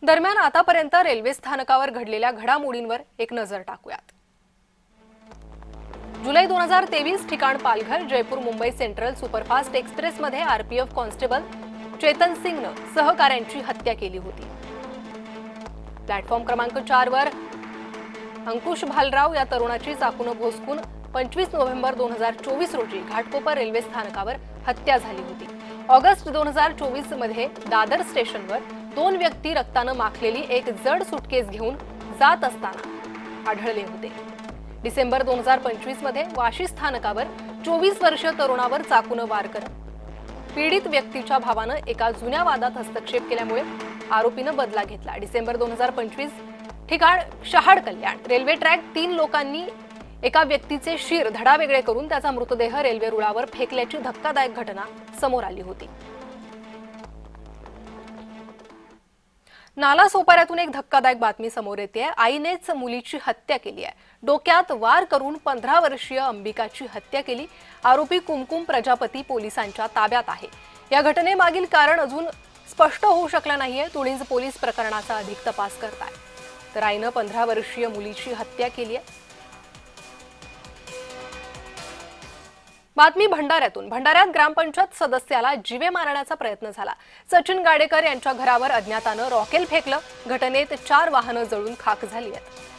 दरम्यान आतापर्यंत रेल्वे स्थानकावर घडलेल्या घडामोडींवर एक नजर टाकूयात। जुलै 2023 ठिकाण Palghar, Jaipur Mumbai central superfast express मध्ये आरपीएफ कॉन्स्टेबल चेतन सिंगनं सहकाऱ्यांची हत्या केली होती। प्लॅटफॉर्म क्रमांक 4 वर अंकुश भालराव या तरुणाची चाकूने भोसकून 25 नोव्हेंबर 2024 रोजी घाटकोपर रेल्वे स्थानकावर हत्या झाली होती। ऑगस्ट 2024 मध्ये दादर स्टेशनवर दोन व्यक्ती रक्ताने माखलेली एक जड सुटकेस घेऊन जात असताना आढळले होते। डिसेंबर 2025 मध्ये वाशी स्थानकावर 24 वर्षीय तरुणावर चाकूने वार करत पीडित व्यक्तीच्या भावाने एका जुन्या वादात हस्तक्षेप केल्यामुळे आरोपीने बदला घेतला। डिसेंबर 2025 ठिकाण शहाड कल्याण रेल्वे ट्रॅक 3 लोकांनी एका व्यक्तीचे शीर धडावेगळे करून त्याचा मृतदेह रेल्वे रुळावर फेकल्याची धक्कादायक घटना समोर आली होती। नालासोपाऱ्यातून एक धक्कादायक बातमी समोर येते। आईनेच मुलीची हत्या केली आहे। डोक्यात वार करून 15 वर्षीय अंबिकाची हत्या केली। आरोपी कुमकुम प्रजापती पोलिसांच्या ताब्यात आहे। या घटनेमागील कारण अजून स्पष्ट होऊ शकलं नाहीये। तुळींज पोलीस प्रकरणाचा अधिक तपास करतायत। तर आईने 15 वर्षीय मुलीची हत्या केली आहे। बातमी भंडाऱ्यातून। भंडाऱ्यात ग्रामपंचायत सदस्याला जीवे मारण्याचा प्रयत्न झाला। सचिन गाडेकर यांच्या घरावर अज्ञाताने रॉकेल फेकलं। घटनेत 4 वाहनं जळून खाक झाली आहेत।